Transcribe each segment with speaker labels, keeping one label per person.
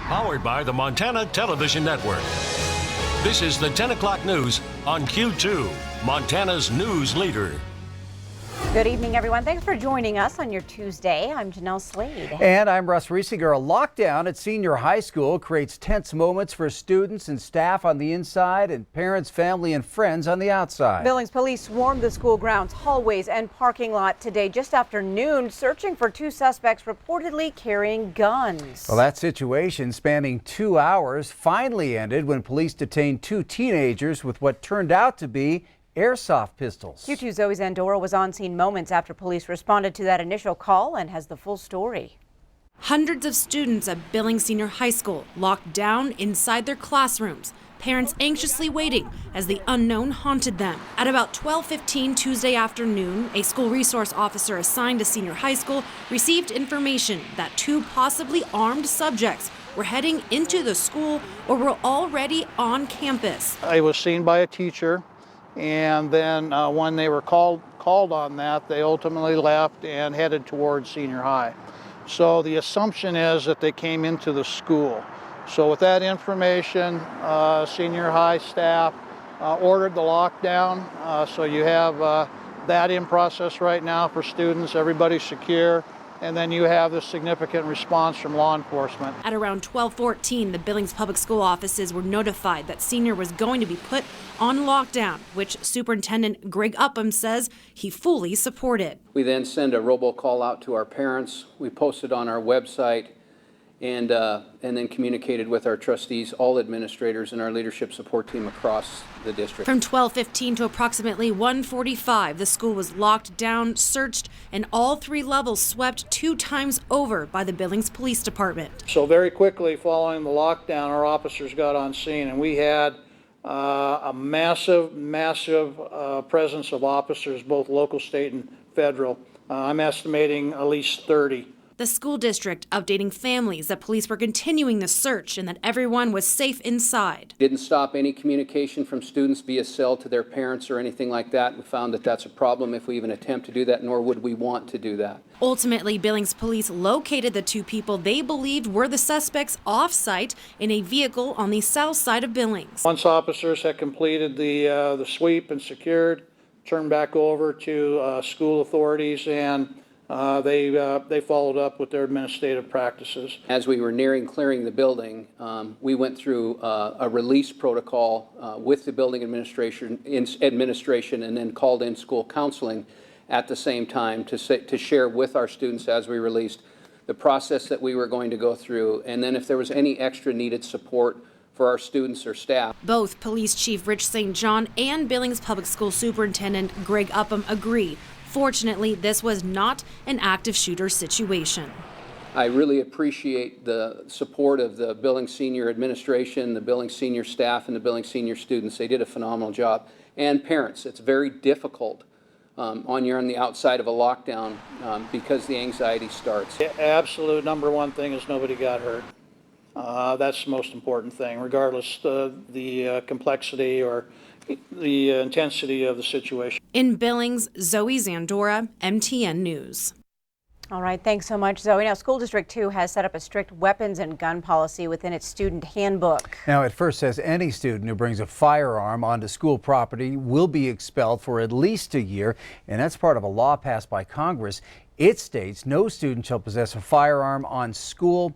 Speaker 1: Powered by the Montana Television Network. This is the 10 o'clock news on Q2, Montana's news leader.
Speaker 2: Good evening, everyone. Thanks for joining us on your Tuesday. I'm Jeanelle Slade.
Speaker 3: And I'm Russ Riesinger. A lockdown at senior high school creates tense moments for students and staff on the inside and parents, family, and friends on the outside.
Speaker 2: Billings police swarmed the school grounds, hallways, and parking lot today just after noon, searching for two suspects reportedly carrying guns.
Speaker 3: Well, that situation, spanning 2 hours, finally ended when police detained two teenagers with what turned out to be airsoft pistols.
Speaker 2: Q2's Zoe Zandora was on scene moments after police responded to that initial call and has the full story.
Speaker 4: Hundreds of students at Billings Senior High School locked down inside their classrooms, parents anxiously waiting as the unknown haunted them. At about 12:15 Tuesday afternoon, a school resource officer assigned to Senior High School received information that two possibly armed subjects were heading into the school or were already on campus.
Speaker 5: I was seen by a teacher. And then when they were called on that, they ultimately left and headed towards senior high. So the assumption is that they came into the school. So with that information, senior high staff ordered the lockdown. So you have that in process right now for students. Everybody's secure. And then you have the significant response from law enforcement.
Speaker 4: At around 12:14, the Billings Public School offices were notified that Senior was going to be put on lockdown, which Superintendent Greg Upham says he fully supported.
Speaker 6: We then send a robocall out to our parents. We posted on our website and then communicated with our trustees, all administrators, and our leadership support team across the district.
Speaker 4: From 12:15 to approximately 1:45, the school was locked down, searched, and all three levels swept 2 times over by the Billings Police Department.
Speaker 5: So very quickly following the lockdown, our officers got on scene, and we had a massive presence of officers, both local, state, and federal. I'm estimating at least 30.
Speaker 4: The school district updating families that police were continuing the search and that everyone was safe inside.
Speaker 6: Didn't stop any communication from students via cell to their parents or anything like that. We found that that's a problem if we even attempt to do that, nor would we want to do that.
Speaker 4: Ultimately, Billings police located the two people they believed were the suspects off-site in a vehicle on the south side of Billings.
Speaker 5: Once officers had completed the sweep and secured, turned back over to school authorities, and they followed up with their administrative practices.
Speaker 6: As we were nearing clearing the building, we went through a release protocol with the building administration and then called in school counseling at the same time to share with our students as we released the process that we were going to go through, and then if there was any extra needed support for our students or staff.
Speaker 4: Both Police Chief Rich St. John and Billings Public School Superintendent Greg Upham agree. Fortunately, this was not an active shooter situation.
Speaker 6: I really appreciate the support of the Billings Senior Administration, the Billings Senior staff, and the Billings Senior students. They did a phenomenal job. And parents, it's very difficult you're on the outside of a lockdown because the anxiety starts.
Speaker 5: The absolute number one thing is nobody got hurt. That's the most important thing, regardless of the complexity or the intensity of the situation.
Speaker 4: In Billings, Zoe Zandora, MTN News.
Speaker 2: All right, thanks so much, Zoe. Now, School District 2 has set up a strict weapons and gun policy within its student handbook.
Speaker 3: Now, it first says any student who brings a firearm onto school property will be expelled for at least a year, and that's part of a law passed by Congress. It states no student shall possess a firearm on school,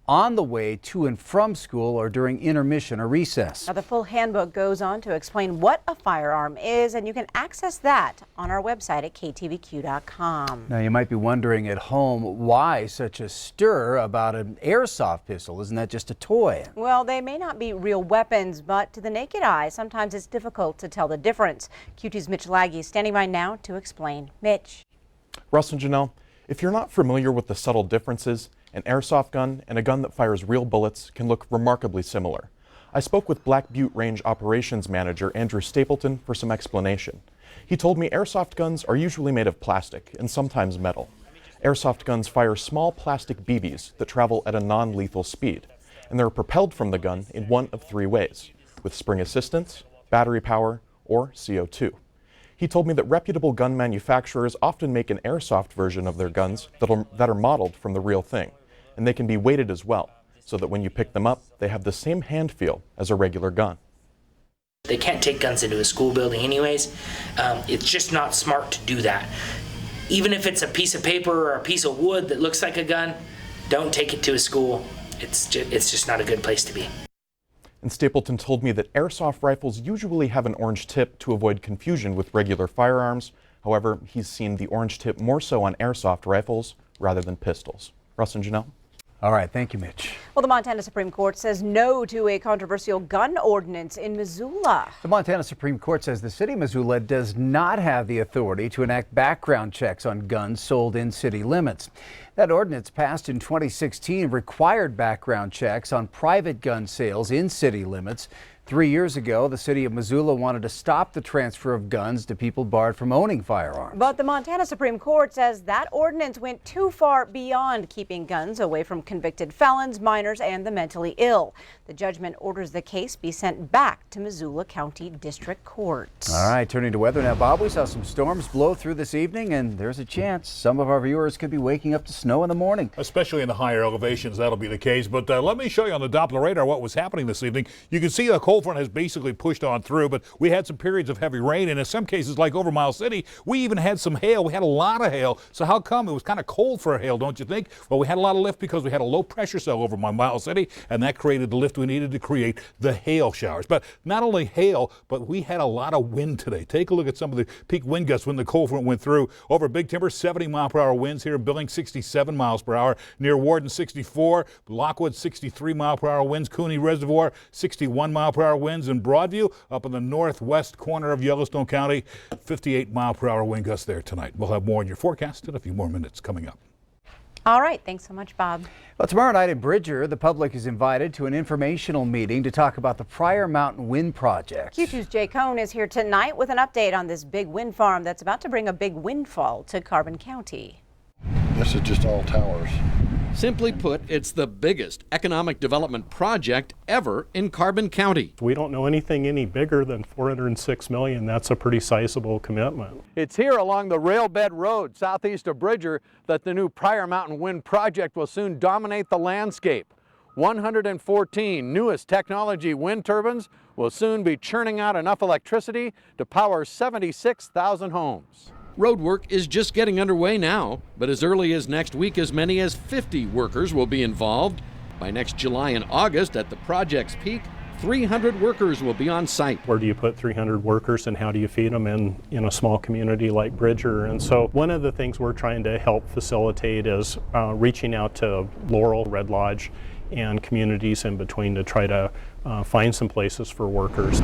Speaker 3: on the way to and from school, or during intermission or recess.
Speaker 2: Now, the full handbook goes on to explain what a firearm is, and you can access that on our website at ktvq.com.
Speaker 3: Now, you might be wondering at home why such a stir about an airsoft pistol. Isn't that just a toy?
Speaker 2: Well, they may not be real weapons, but to the naked eye, sometimes it's difficult to tell the difference. Q2's Mitch Laggy is standing by now to explain. Mitch.
Speaker 7: Russ and Jeanelle, if you're not familiar with the subtle differences, an airsoft gun and a gun that fires real bullets can look remarkably similar. I spoke with Black Butte Range Operations Manager Andrew Stapleton for some explanation. He told me airsoft guns are usually made of plastic and sometimes metal. Airsoft guns fire small plastic BBs that travel at a non-lethal speed, and they're propelled from the gun in one of 3 ways, with spring assistance, battery power, or CO2. He told me that reputable gun manufacturers often make an airsoft version of their guns that are modeled from the real thing, and they can be weighted as well, so that when you pick them up, they have the same hand feel as a regular gun.
Speaker 8: They can't take guns into a school building anyways. It's just not smart to do that. Even if it's a piece of paper or a piece of wood that looks like a gun, don't take it to a school. It's just not a good place to be.
Speaker 7: And Stapleton told me that airsoft rifles usually have an orange tip to avoid confusion with regular firearms. However, he's seen the orange tip more so on airsoft rifles rather than pistols. Russ and Jeanelle.
Speaker 3: All right, thank you, Mitch.
Speaker 2: Well, the Montana Supreme Court says no to a controversial gun ordinance in Missoula.
Speaker 3: The Montana Supreme Court says the city of Missoula does not have the authority to enact background checks on guns sold in city limits. That ordinance passed in 2016 required background checks on private gun sales in city limits. 3 years ago, the city of Missoula wanted to stop the transfer of guns to people barred from owning firearms.
Speaker 2: But the Montana Supreme Court says that ordinance went too far beyond keeping guns away from convicted felons, minors, and the mentally ill. The judgment orders the case be sent back to Missoula County District Court.
Speaker 3: All right, turning to weather now, Bob. We saw some storms blow through this evening, and there's a chance some of our viewers could be waking up to snow in the morning.
Speaker 9: Especially in the higher elevations, that'll be the case. But let me show you on the Doppler radar what was happening this evening. You can see the cold front has basically pushed on through, but we had some periods of heavy rain, and in some cases, like over Miles City, we even had some hail. We had a lot of hail. So how come? It was kind of cold for hail, don't you think? Well, we had a lot of lift because we had a low pressure cell over Miles City, and that created the lift we needed to create the hail showers. But not only hail, but we had a lot of wind today. Take a look at some of the peak wind gusts when the cold front went through. Over Big Timber, 70-mile-per-hour winds here in Billings, 67 miles per hour. Near Warden, 64. Lockwood, 63-mile-per-hour winds. Cooney Reservoir, 61-mile-per-hour winds. In Broadview, up in the northwest corner of Yellowstone County, 58-mile-per-hour wind gusts there tonight. We'll have more in your forecast in a few more minutes coming up.
Speaker 2: All right. Thanks so much, Bob.
Speaker 3: Well, tomorrow night in Bridger, the public is invited to an informational meeting to talk about the Pryor Mountain Wind Project.
Speaker 2: Q2's Jay Cohn is here tonight with an update on this big wind farm that's about to bring a big windfall to Carbon County.
Speaker 10: This is just all towers.
Speaker 11: Simply put, it's the biggest economic development project ever in Carbon County.
Speaker 12: We don't know anything any bigger than $406 million. That's a pretty sizable commitment.
Speaker 13: It's here along the Railbed Road southeast of Bridger that the new Pryor Mountain Wind Project will soon dominate the landscape. 114 newest technology wind turbines will soon be churning out enough electricity to power 76,000 homes.
Speaker 11: Roadwork is just getting underway now, but as early as next week, as many as 50 workers will be involved. By next July and August, at the project's peak, 300 workers will be on site.
Speaker 12: Where do you put 300 workers and how do you feed them in a small community like Bridger? And so one of the things we're trying to help facilitate is reaching out to Laurel, Red Lodge, and communities in between to try to find some places for workers.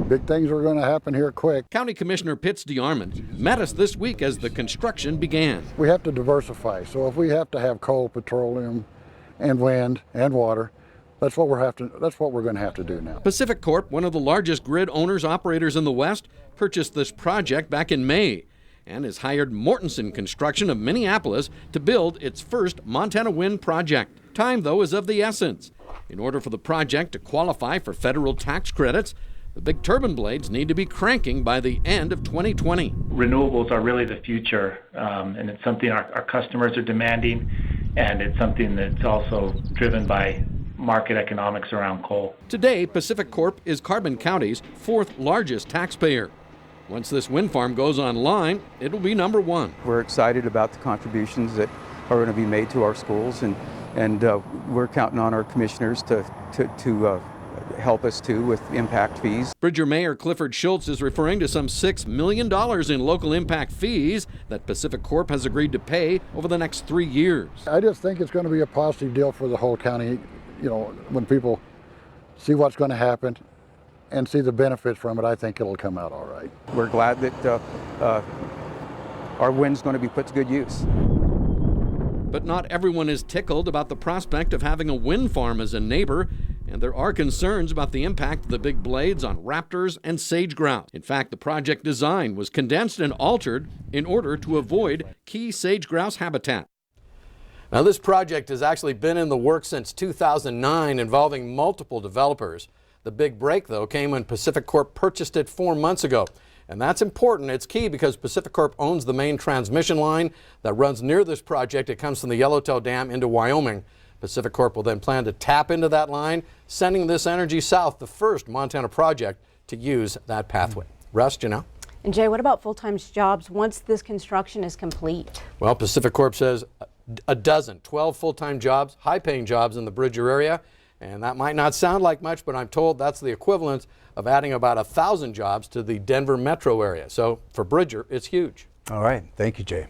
Speaker 10: Big things are going to happen here quick.
Speaker 11: County Commissioner Pitts DeArmond met us this week as the construction began.
Speaker 10: We have to diversify. So if we have to have coal, petroleum, and wind and water, that's what we're going to have to do now.
Speaker 11: Pacific Corp, one of the largest grid owners operators in the West, purchased this project back in May and has hired Mortensen Construction of Minneapolis to build its first Montana wind project. Time, though, is of the essence. In order for the project to qualify for federal tax credits, the big turbine blades need to be cranking by the end of 2020.
Speaker 14: Renewables are really the future, and it's something our customers are demanding, and it's something that's also driven by market economics around coal.
Speaker 11: Today, Pacific Corp is Carbon County's fourth largest taxpayer. Once this wind farm goes online, it'll be number one.
Speaker 15: We're excited about the contributions that are going to be made to our schools, and we're counting on our commissioners to help us too with impact fees.
Speaker 11: Bridger Mayor Clifford Schultz is referring to some $6 million in local impact fees that Pacific Corp has agreed to pay over the next 3 years.
Speaker 10: I just think it's going to be a positive deal for the whole county, when people see what's going to happen and see the benefits from it. I think it'll come out all right.
Speaker 15: We're glad that our wind's going to be put to good use.
Speaker 11: But not everyone is tickled about the prospect of having a wind farm as a neighbor, and there are concerns about the impact of the big blades on raptors and sage grouse. In fact, the project design was condensed and altered in order to avoid key sage grouse habitat.
Speaker 16: Now, this project has actually been in the works since 2009, involving multiple developers. The big break, though, came when Pacific Corp purchased it 4 months ago. And that's important. It's key because Pacific Corp owns the main transmission line that runs near this project. It comes from the Yellowtail Dam into Wyoming. Pacific Corp will then plan to tap into that line, sending this energy south, the first Montana project to use that pathway. Russ, Jeanelle?
Speaker 2: And Jay, what about full-time jobs once this construction is complete?
Speaker 16: Well, Pacific Corp says 12 full-time jobs, high-paying jobs in the Bridger area. And that might not sound like much, but I'm told that's the equivalent of adding about 1,000 jobs to the Denver metro area. So for Bridger, it's huge.
Speaker 3: All right. Thank you, Jay.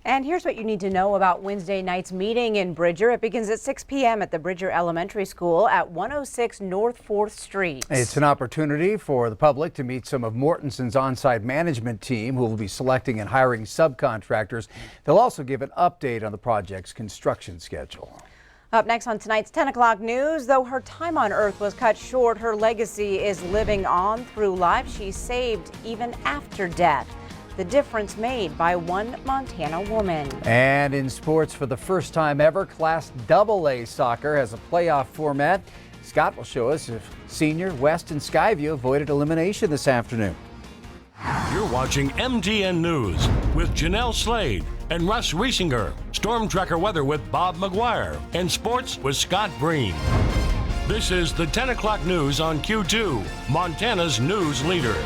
Speaker 2: And here's what you need to know about Wednesday night's meeting in Bridger. It begins at 6 p.m. at the Bridger Elementary School at 106 North 4th Street.
Speaker 3: It's an opportunity for the public to meet some of Mortenson's on-site management team who will be selecting and hiring subcontractors. They'll also give an update on the project's construction schedule.
Speaker 2: Up next on tonight's 10 o'clock news, though her time on Earth was cut short, her legacy is living on through lives she saved even after death. The difference made by one Montana woman.
Speaker 3: And in sports, for the first time ever, Class AA soccer has a playoff format. Scott will show us if Senior, West, and Skyview avoided elimination this afternoon.
Speaker 1: You're watching MTN News with Janelle Slade and Russ Riesinger. Storm Tracker weather with Bob McGuire. And sports with Scott Breen. This is the 10 o'clock news on Q2, Montana's news leader.